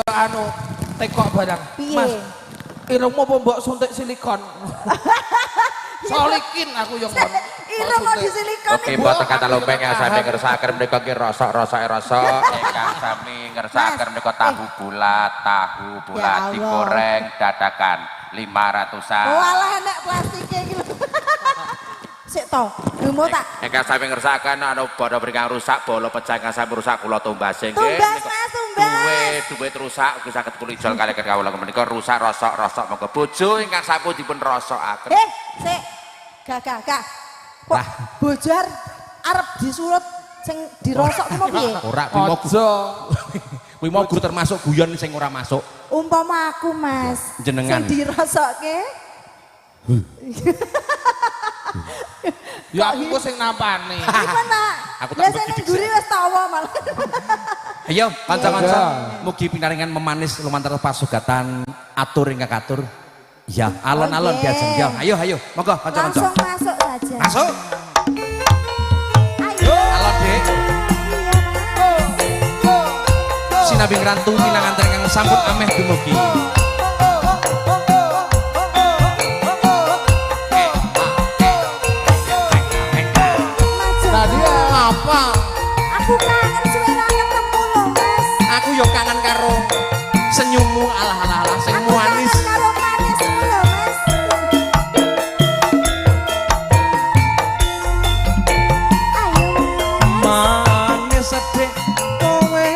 anu tekok barang. Mas, irungmu apa mbok suntik silikon? Solikin aku yang kon. Irung mau di silikon. Oke, mboten kata lumpeng yang sami ngersakaken menika ki rosok-rosoke rosok. Ingkang sami ngersakaken menika tahu bulat digoreng dadakan 500-an. Walah enek plastike iki lho. Sik to, gumo tak. Ingkang sami ngersakaken anu bodo bringkang rusak, bolo pecah ingkang sami rusak kula tumbas nggih. Tumbas Mas, tumbas. Duwe rusak ugi saged kula ijol kaliyan kawula menika rusak rosok-rosok monggo bojo ingkang sampun dipun rosokaken. Sik. Gak. Kok bojar arep disulut sing dirosok ku piye? Ora kuwi mau guru termasuk guyon sing ora masuk. Umpama aku Mas, jenengan sing dirosokke. Ya aku sing nampani. Iku nak. Biasane guri wis tawa malah. Ayo kanca-kanca mugi pinaringan memanis lumantar pasugatan atur ingkang katur. Ya, alon-alon diajeng ya. Ayo, monggo kanca-kanca. Langsung masuk saja. Masuk. Ayo. Alon, Dik. Sinabi ngrantu minanganten ingkang sampun ameh dumugi. Nadia apa? Aku kangen suwe ra ketemu lho, Mas. Aku yo kangen karo senyummu alah sing manis. Karo manis lho, Mas. Ayo. Manis sedek kowe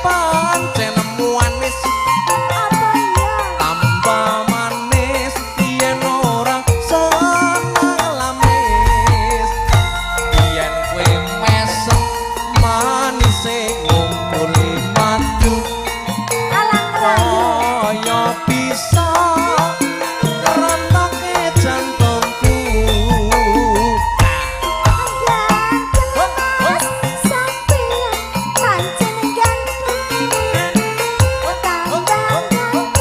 pancen manis. Apa iya? Tambah manis yen ora salamis. Yen kowe mesem manise ngumpuli madu. Alang rayu. Kaya bisa ngerontoke jantungku. Mas, sampeyan pancen ganteng. Tambah ganteng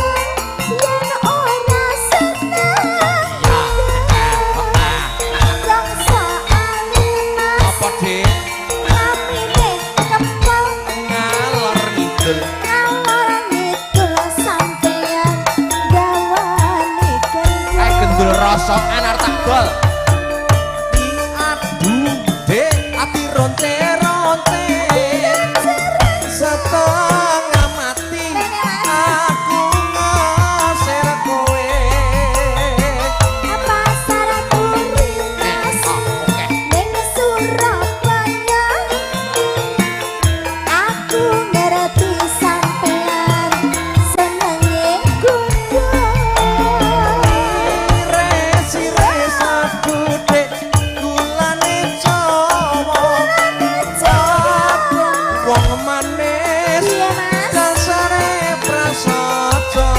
yen ora seneng. Yang soalnya Mas, Apa Dik? rapine kempel. Ngalor ngidul. Ngalor ngidul sampeyan gawani kendel. Gendul rosokan arep tak gol. Aduh, Dek, ati ronte-ronte. Setengah mati aku ngosir kowe. Apa salah turi Mas? Ning Surabaya aku ngerti sampean senenge gundul. Res aku Dek, gulane Jawa. Wong manis Iya, Mas. dasare prasaja.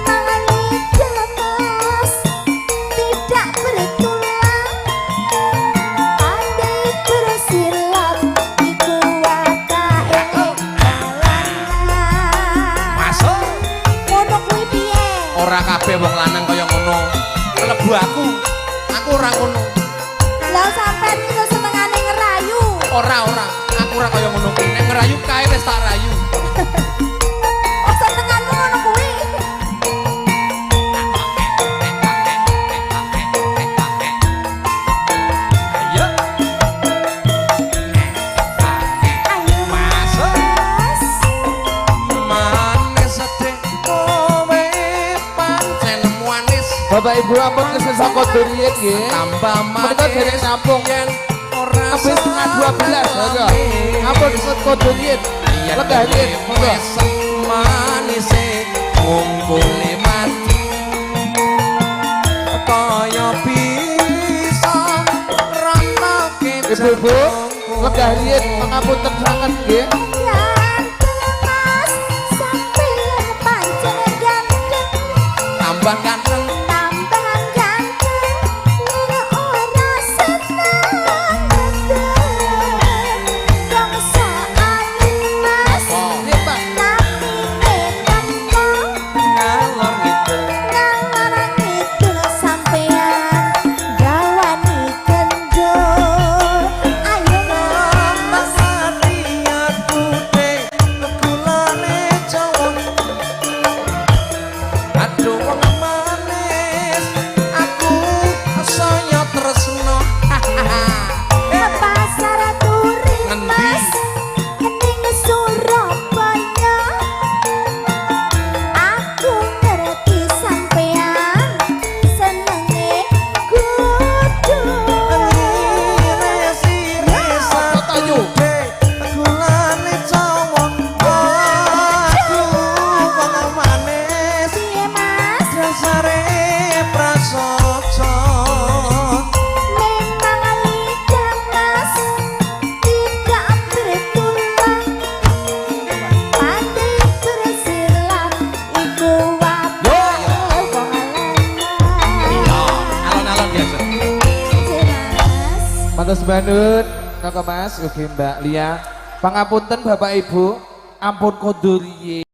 Memang lidah Mas tidak bertulang. Andai bersilat iku wakae dalanan. Masuk. Ngono kuwi piye? Ora kabeh wong lanang kaya ngono. Kelebu aku ora ngono. Lah sampean iku senengane ngerayu. Ora, aku ora kaya ngono kuwi. Nek ngerayu kae wis tak rayu. Oh senenganmu ngono kuwi. Ayo. Ayo Masuk. Mas. Manis sedek kowe pancen manis. Bapak Ibu ampun kesesat kodurian nggih. Tambah Menika manis derek nampung. yen ora Habis setengah 12 ya. Ampun kesesat kodurian. Legah riyen monggo. manis ngumpuli mati kaya bisa rantoke Ibu-ibu, legah riyen pangapunten sanget nggih. Ganteng Mas, sampeyan pancen ganteng. tambah ganteng Tambahan ganteng, yen ora seneng gendeng. Yang soalnya Mas, Nggih, Pak. rapine kempel. ngalor ngidul Ngalor ngidul sampeyan gawani kendul. Ayo Mas. hati aku Matur banget Kak Mas, oke Mbak Lia. Pangapunten Bapak Ibu, ampun kondo riyin.